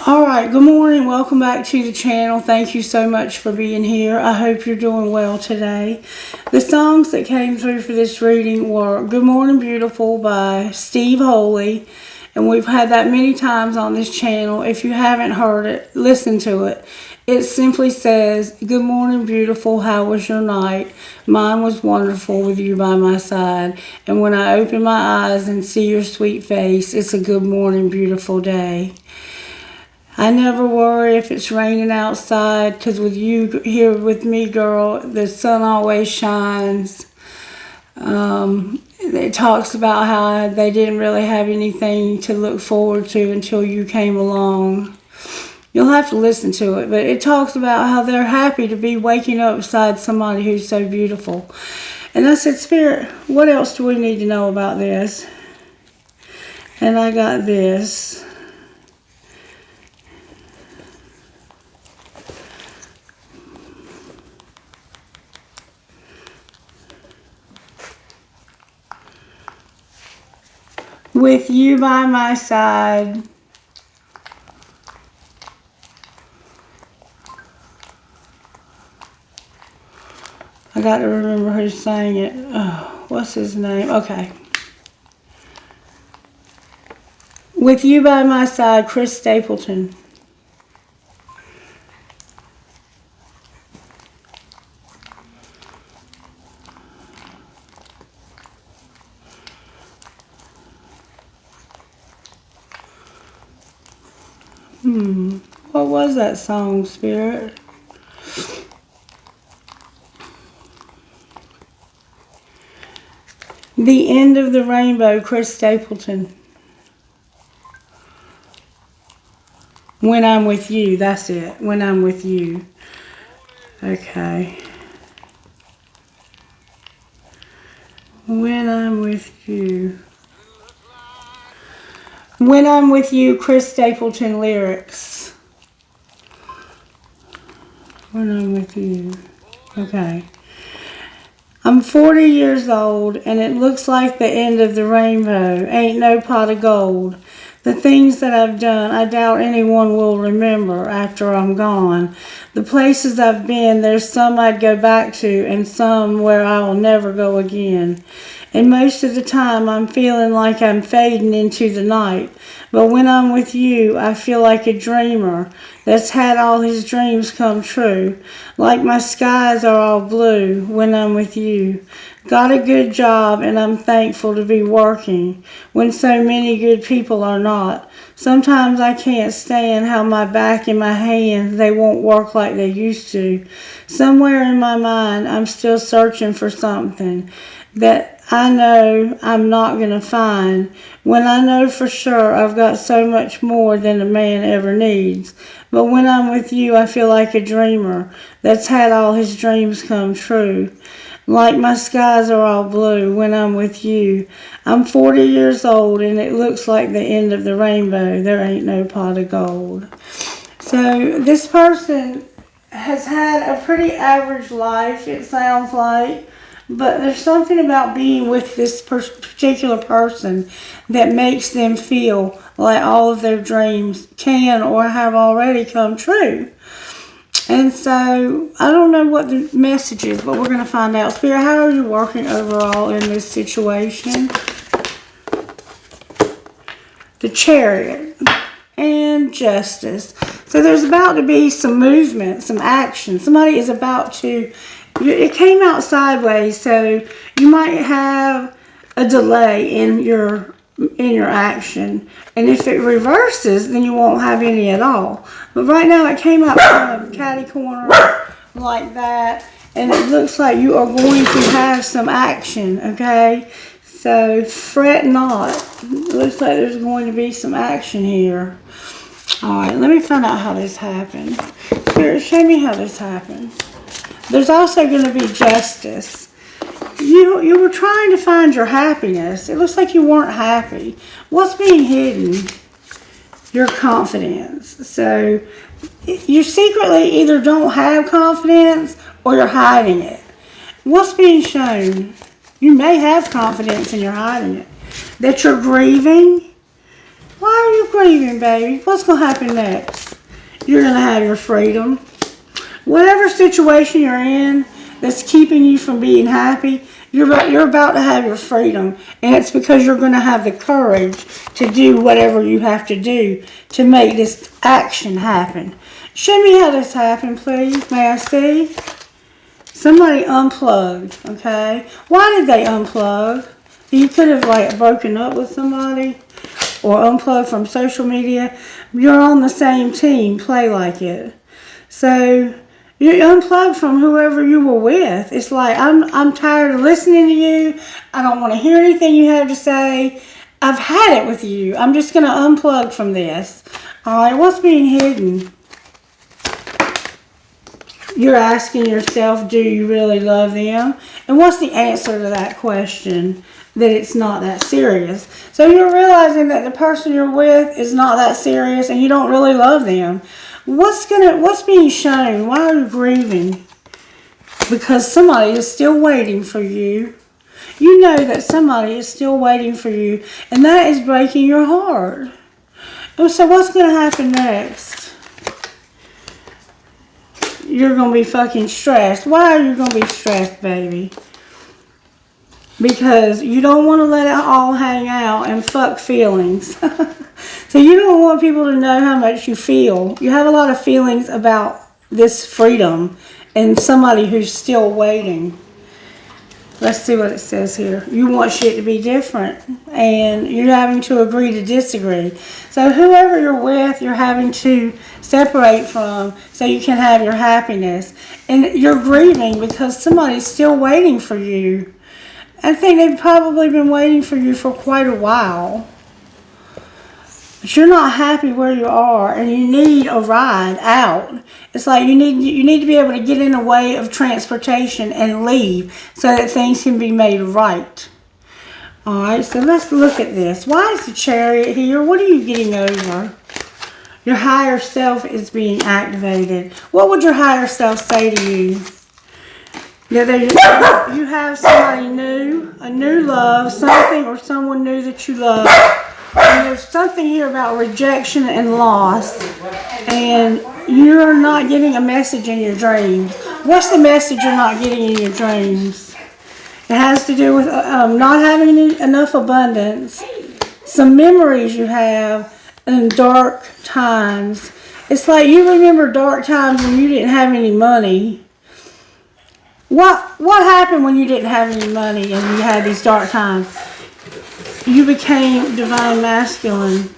Alright, good morning. Welcome back to the channel. Thank you so much for being here. I hope you're doing well today. The songs that came through for this reading were Good Morning Beautiful by Steve Holy. And we've had that many times on this channel. If you haven't heard it, listen to it. It simply says, Good morning beautiful, how was your night? Mine was wonderful with you by my side. And when I open my eyes and see your sweet face, it's a good morning beautiful day. I never worry if it's raining outside, because with you here with me, girl, the sun always shines. It talks about how they didn't really have anything to look forward to until you came along. You'll have to listen to it, but it talks about how they're happy to be waking up beside somebody who's so beautiful. And I said, Spirit, what else do we need to know about this? And I got this. With you by my side. I got to remember who sang it. Oh, what's his name? Okay. With you by my side, Chris Stapleton. What was that song, Spirit? The End of the Rainbow, Chris Stapleton. When I'm with you, that's it. When I'm with you. Okay. When I'm with you. When I'm with you, Chris Stapleton lyrics. When I'm with you. Okay. I'm 40 years old, and it looks like the end of the rainbow. Ain't no pot of gold. The things that I've done, I doubt anyone will remember after I'm gone. The places I've been, there's some I'd go back to, and some where I will never go again. And most of the time, I'm feeling like I'm fading into the night. But when I'm with you, I feel like a dreamer that's had all his dreams come true. Like my skies are all blue when I'm with you. Got a good job, and I'm thankful to be working when so many good people are not. Sometimes I can't stand how my back and my hands, they won't work like they used to. Somewhere in my mind, I'm still searching for something that I know I'm not going to find, when I know for sure I've got so much more than a man ever needs. But when I'm with you, I feel like a dreamer that's had all his dreams come true. Like my skies are all blue when I'm with you. I'm 40 years old, and it looks like the end of the rainbow. There ain't no pot of gold. So this person has had a pretty average life, it sounds like. But there's something about being with this particular person that makes them feel like all of their dreams can or have already come true. And so, I don't know what the message is, but we're going to find out. Spirit, how are you working overall in this situation? The Chariot and Justice. So there's about to be some movement, some action. Somebody is about to... It came out sideways, so you might have a delay in your action. And if it reverses, then you won't have any at all. But right now it came out kind of catty corner like that. And it looks like you are going to have some action, okay? So fret not. It looks like there's going to be some action here. Alright, let me find out how this happened. Spirit, show me how this happened. There's also going to be justice. You were trying to find your happiness. It looks like you weren't happy. What's being hidden? Your confidence. So you secretly either don't have confidence or you're hiding it. What's being shown? You may have confidence and you're hiding it. That you're grieving. Why are you grieving, baby? What's going to happen next? You're going to have your freedom. Whatever situation you're in that's keeping you from being happy, you're about to have your freedom. And it's because you're going to have the courage to do whatever you have to do to make this action happen. Show me how this happened, please. May I see? Somebody unplugged, okay? Why did they unplug? You could have like broken up with somebody or unplugged from social media. You're on the same team. Play like it. So you unplugged from whoever you were with. It's like, I'm tired of listening to you. I don't want to hear anything you have to say. I've had it with you. I'm just going to unplug from this. All right, what's being hidden? You're asking yourself, do you really love them? And what's the answer to that question? That it's not that serious. So you're realizing that the person you're with is not that serious and you don't really love them. What's being shown? Why are you grieving? Because somebody is still waiting for you. You know that somebody is still waiting for you, and that is breaking your heart. So what's going to happen next? You're going to be fucking stressed. Why are you going to be stressed, baby? Because you don't want to let it all hang out and fuck feelings. So you don't want people to know how much you feel. You have a lot of feelings about this freedom and somebody who's still waiting. Let's see what it says here. You want shit to be different, and you're having to agree to disagree. So whoever you're with, you're having to separate from so you can have your happiness. And you're grieving because somebody's still waiting for you. I think they've probably been waiting for you for quite a while. But you're not happy where you are, and you need a ride out. It's like you need to be able to get in a way of transportation and leave so that things can be made right. Alright, so let's look at this. Why is the Chariot here? What are you getting over? Your higher self is being activated. What would your higher self say to you? That you have somebody new, a new love, something or someone new that you love. And there's something here about rejection and loss. And you're not getting a message in your dreams. What's the message you're not getting in your dreams? It has to do with not having enough abundance. Some memories you have in dark times. It's like you remember dark times when you didn't have any money. What happened when you didn't have any money and you had these dark times? You became divine masculine.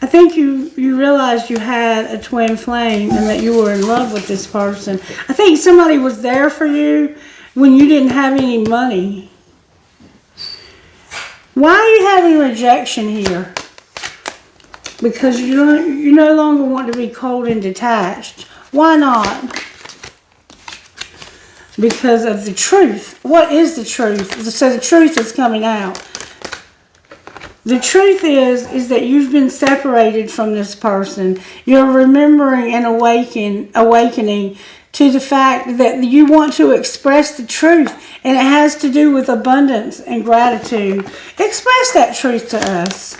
I think you realized you had a twin flame and that you were in love with this person. I think somebody was there for you when you didn't have any money. Why are you having rejection here? Because you no longer want to be cold and detached. Why not? Because of the truth. What is the truth? So the truth is coming out. The truth is that you've been separated from this person. You're remembering and awakening to the fact that you want to express the truth. And it has to do with abundance and gratitude. Express that truth to us.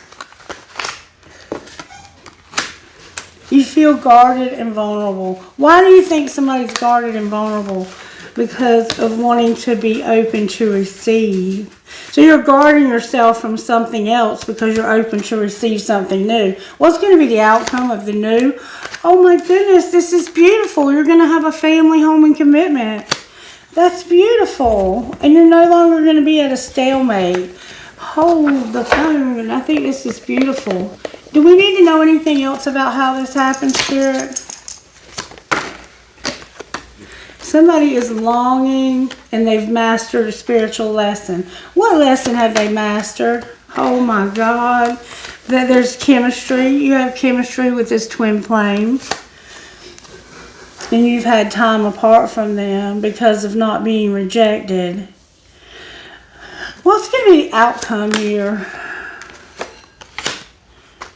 You feel guarded and vulnerable. Why do you think somebody's guarded and vulnerable? Because of wanting to be open to receive. So you're guarding yourself from something else because you're open to receive something new. What's going to be the outcome of the new? Oh my goodness, this is beautiful. You're going to have a family, home, and commitment. That's beautiful. And you're no longer going to be at a stalemate. Hold the phone. I think this is beautiful. Do we need to know anything else about how this happens, Spirit? Somebody is longing and they've mastered a spiritual lesson. What lesson have they mastered? Oh my God. That there's chemistry. You have chemistry with this twin flame. And you've had time apart from them because of not being rejected. What's going to be the outcome here?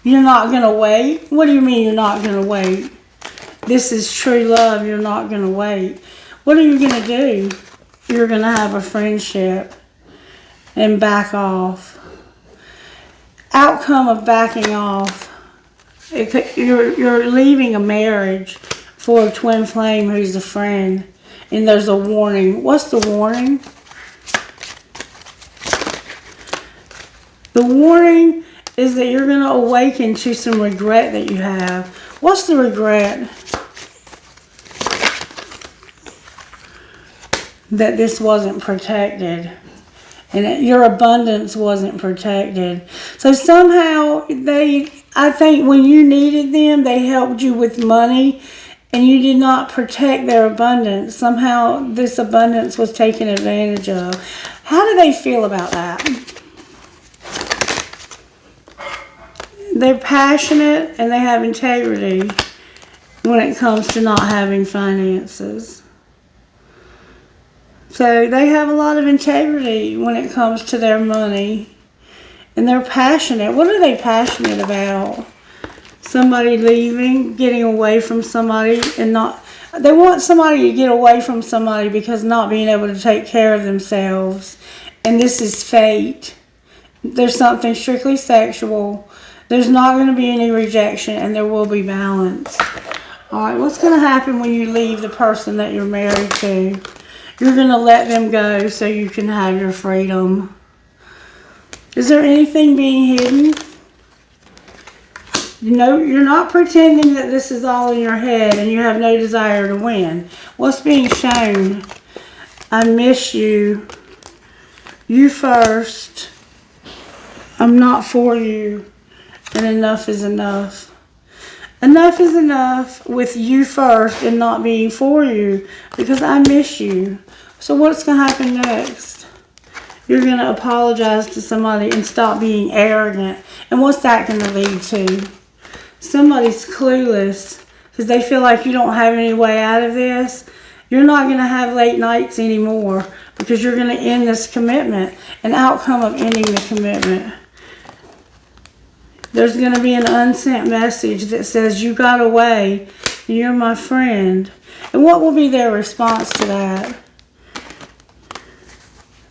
You're not going to wait? What do you mean you're not going to wait? This is true love. You're not going to wait. What are you going to do? You're going to have a friendship and back off. outcome of backing off. You're leaving a marriage for a twin flame who's a friend, and there's a warning. What's the warning? The warning is that you're going to awaken to some regret that you have. What's the regret? That this wasn't protected. And your abundance wasn't protected. So somehow I think when you needed them, they helped you with money, and you did not protect their abundance. Somehow this abundance was taken advantage of. How do they feel about that? They're passionate and they have integrity when it comes to not having finances. So they have a lot of integrity when it comes to their money. And they're passionate. What are they passionate about? Somebody leaving, getting away from somebody, and not... They want somebody to get away from somebody because not being able to take care of themselves. And this is fate. There's something strictly sexual. There's not going to be any rejection, and there will be balance. Alright, what's going to happen when you leave the person that you're married to? You're going to let them go so you can have your freedom. Is there anything being hidden? You know, you're not pretending that this is all in your head and you have no desire to win. What's being shown? I miss you. You first. I'm not for you. And enough is enough. Enough is enough with you first and not being for you, because I miss you. So what's going to happen next? You're going to apologize to somebody and stop being arrogant. And what's that going to lead to? Somebody's clueless because they feel like you don't have any way out of this. You're not going to have late nights anymore because you're going to end this commitment. An outcome of ending the commitment. There's going to be an unsent message that says, you got away and you're my friend. And what will be their response to that?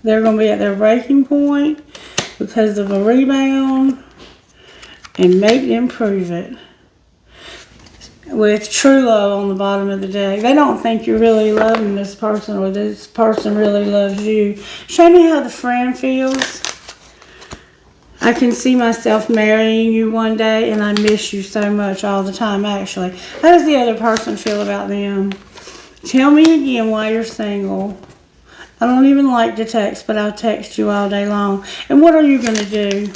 They're going to be at their breaking point because of a rebound, and make them prove it. With true love on the bottom of the deck. They don't think you're really loving this person, or this person really loves you. Show me how the friend feels. I can see myself marrying you one day, and I miss you so much all the time, actually. How does the other person feel about them? Tell me again why you're single. I don't even like to text, but I'll text you all day long. And what are you going to do?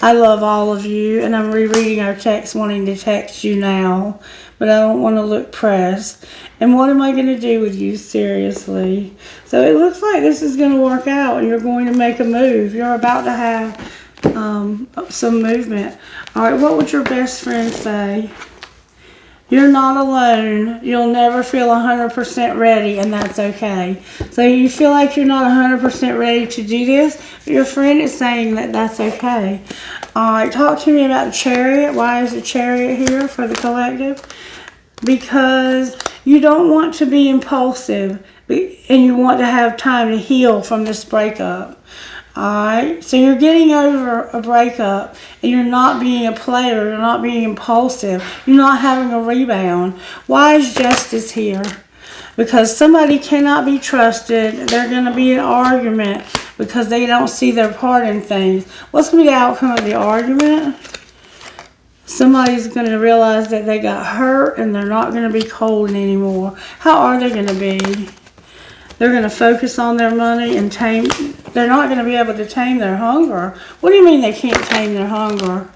I love all of you, and I'm rereading our text wanting to text you now, but I don't want to look pressed. And what am I going to do with you, seriously? So it looks like this is going to work out, and you're going to make a move. You're about to have some movement. All right, what would your best friend say? You're not alone. You'll never feel 100% ready, and that's okay. So you feel like you're not 100% ready to do this, but your friend is saying that that's okay. All right, talk to me about the Chariot. Why is the Chariot here for the collective? Because you don't want to be impulsive, and you want to have time to heal from this breakup. Alright, so you're getting over a breakup, and you're not being a player, you're not being impulsive, you're not having a rebound. Why is justice here? Because somebody cannot be trusted. They're going to be an argument because they don't see their part in things. What's going to be the outcome of the argument? Somebody's going to realize that they got hurt and they're not going to be cold anymore. How are they going to be? They're going to focus on their money and tame. They're not going to be able to tame their hunger. What do you mean they can't tame their hunger?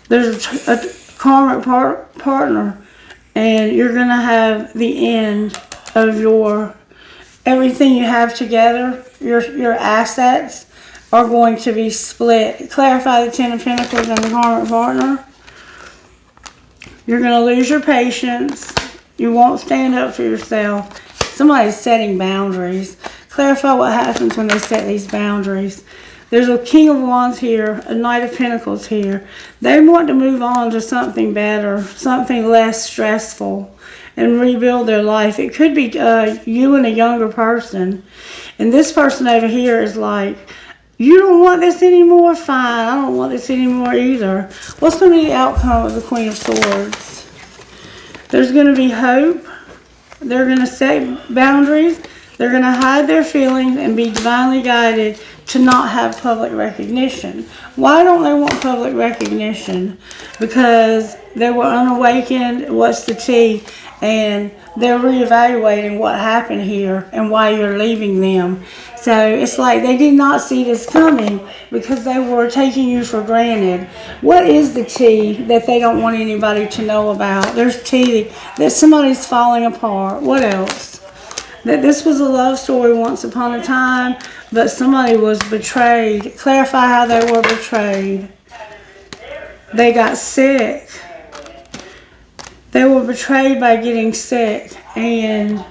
There's a karmic partner, and you're going to have the end of your everything you have together. Your assets are going to be split. Clarify the Ten of Pentacles and the karmic partner. You're going to lose your patience. You won't stand up for yourself. Somebody's setting boundaries. Clarify what happens when they set these boundaries. There's a King of Wands here, a Knight of Pentacles here. They want to move on to something better, something less stressful, and rebuild their life. It could be you and a younger person. And this person over here is like, You don't want this anymore? Fine, I don't want this anymore either. What's going to be the outcome of the Queen of Swords? There's going to be hope. They're going to set boundaries. They're going to hide their feelings and be divinely guided to not have public recognition. Why don't they want public recognition? Because they were unawakened. What's the tea? And they're reevaluating what happened here and why you're leaving them. So it's like they did not see this coming because they were taking you for granted. What is the tea that they don't want anybody to know about? There's tea that somebody's falling apart. What else? That this was a love story once upon a time, but somebody was betrayed. Clarify how they were betrayed. They got sick. They were betrayed by getting sick, and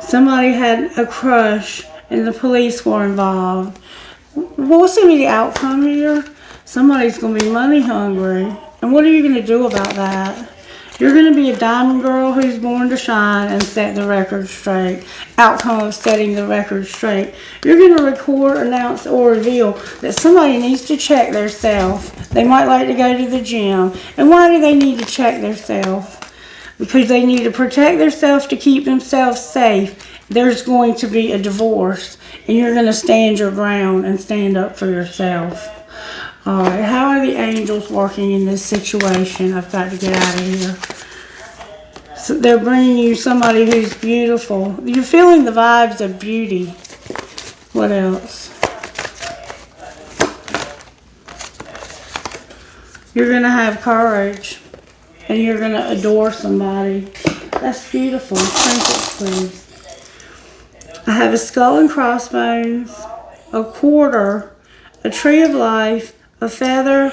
somebody had a crush, and the police were involved. What's going to be the outcome here? Somebody's going to be money hungry. And what are you going to do about that? You're going to be a diamond girl who's born to shine and set the record straight. Outcome of setting the record straight. You're going to record, announce, or reveal that somebody needs to check their self. They might like to go to the gym. And why do they need to check their self? Because they need to protect themselves to keep themselves safe. There's going to be a divorce. And you're going to stand your ground and stand up for yourself. All right, how are the angels working in this situation? I've got to get out of here. So they're bringing you somebody who's beautiful. You're feeling the vibes of beauty. What else? You're going to have courage. And you're going to adore somebody. That's beautiful. Trinkets, please. I have a skull and crossbones, a quarter, a tree of life, a feather,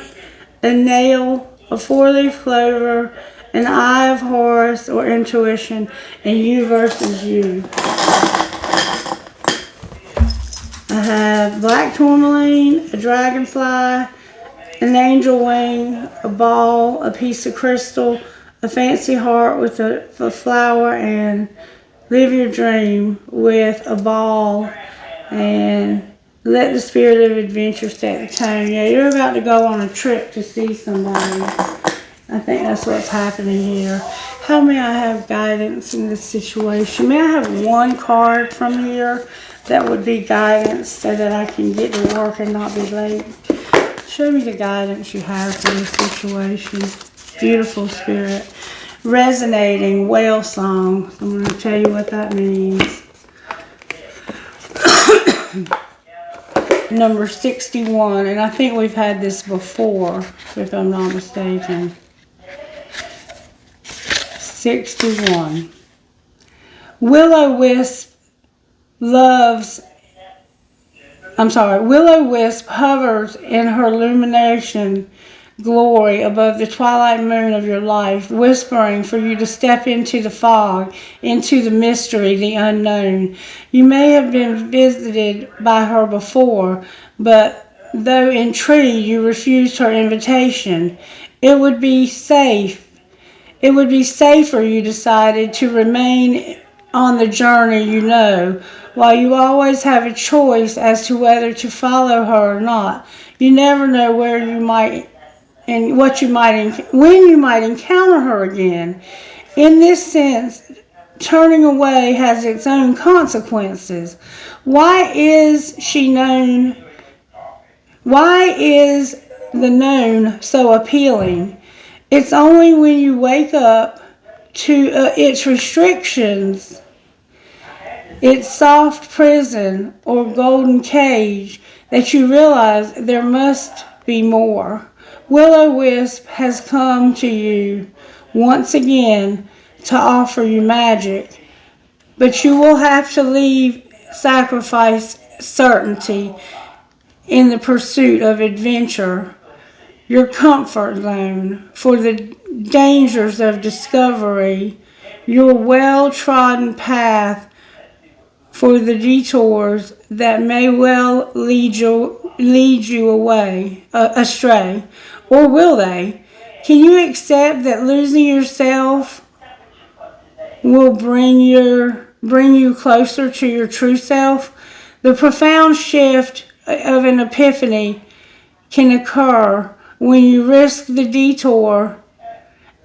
a nail, a four-leaf clover, an eye of Horus or intuition, and you versus you. I have black tourmaline, a dragonfly, an angel wing, a ball, a piece of crystal, a fancy heart with a flower, and live your dream with a ball, and let the spirit of adventure set the tone. Yeah, you're about to go on a trip to see somebody. I think that's what's happening here. How may I have guidance in this situation? May I have one card from here that would be guidance so that I can get to work and not be late? Show me the guidance you have for this situation. Beautiful spirit. Resonating whale song. I'm going to tell you what that means. Number 61, and I think we've had this before, if I'm not mistaken. 61. Will-o-wisp hovers in her illumination glory above the twilight moon of your life, whispering for you to step into the fog, into the mystery, the unknown. You may have been visited by her before, but though intrigued, you refused her invitation. It would be safer, you decided, to remain on the journey you know, while you always have a choice as to whether to follow her or not. You never know where you might and when you might encounter her again. In this sense, turning away has its own consequences. Why is the known so appealing? It's only when you wake up to its restrictions, its soft prison or golden cage, that you realize there must be more. Will-o-wisp has come to you once again to offer you magic, but you will have to sacrifice certainty in the pursuit of adventure, your comfort zone, for the dangers of discovery, your well-trodden path, for the detours that may well lead you astray. Or will they? Can you accept that losing yourself will bring you closer to your true self? The profound shift of an epiphany can occur when you risk the detour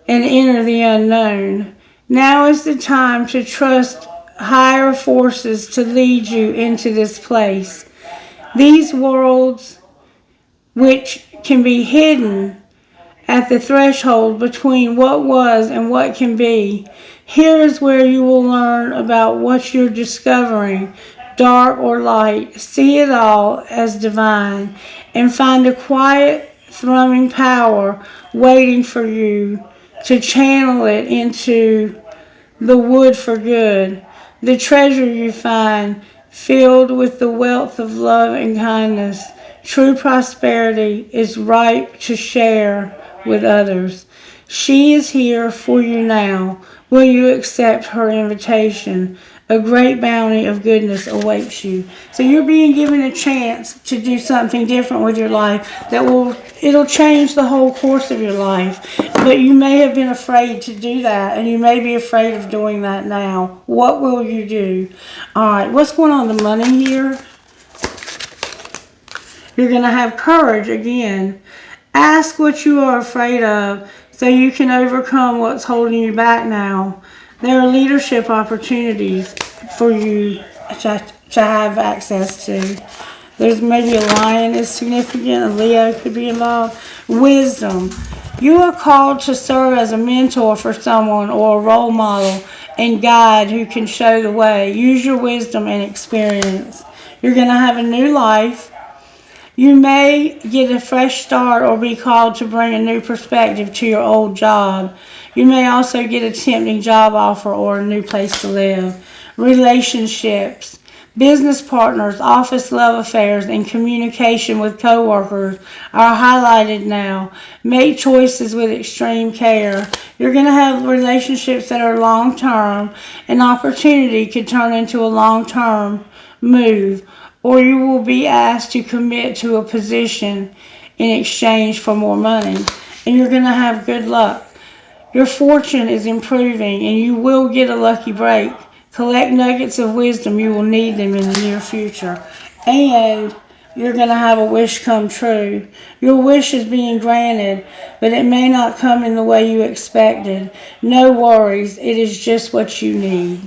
and enter the unknown. Now is the time to trust higher forces to lead you into this place. These worlds, which can be hidden at the threshold between what was and what can be. Here is where you will learn about what you're discovering, dark or light. See it all as divine and find a quiet, thrumming power waiting for you to channel it into the wood for good. The treasure you find filled with the wealth of love and kindness. True prosperity is ripe to share with others. She is here for you now. Will you accept her invitation? A great bounty of goodness awaits you. So you're being given a chance to do something different with your life it'll change the whole course of your life. But you may have been afraid to do that, and you may be afraid of doing that now. What will you do? All right, what's going on with the money here? You're going to have courage again. Ask what you are afraid of so you can overcome what's holding you back now. There are leadership opportunities for you to have access to. There's maybe a lion is significant, a Leo could be involved. Wisdom. You are called to serve as a mentor for someone or a role model and guide who can show the way. Use your wisdom and experience. You're going to have a new life. You may get a fresh start or be called to bring a new perspective to your old job. You may also get a tempting job offer or a new place to live. Relationships, business partners, office love affairs, and communication with coworkers are highlighted now. Make choices with extreme care. You're going to have relationships that are long-term. An opportunity could turn into a long-term move, or you will be asked to commit to a position in exchange for more money. And you're going to have good luck. Your fortune is improving, and you will get a lucky break. Collect nuggets of wisdom. You will need them in the near future. And you're going to have a wish come true. Your wish is being granted, but it may not come in the way you expected. No worries. It is just what you need.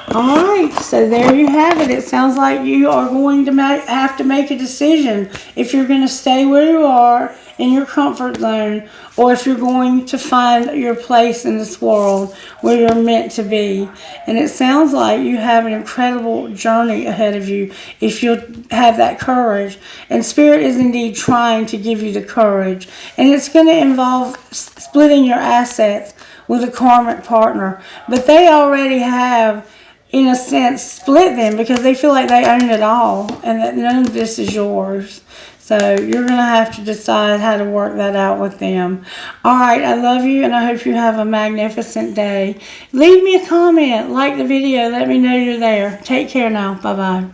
All right, so there you have it. It sounds like you are going to have to make a decision if you're going to stay where you are in your comfort zone, or if you're going to find your place in this world where you're meant to be. And it sounds like you have an incredible journey ahead of you if you'll have that courage. And Spirit is indeed trying to give you the courage. And it's going to involve splitting your assets with a karmic partner. But they already have, in a sense, split them because they feel like they own it all and that none of this is yours. So you're going to have to decide how to work that out with them. All right, I love you, and I hope you have a magnificent day. Leave me a comment, like the video, let me know you're there. Take care now. Bye-bye.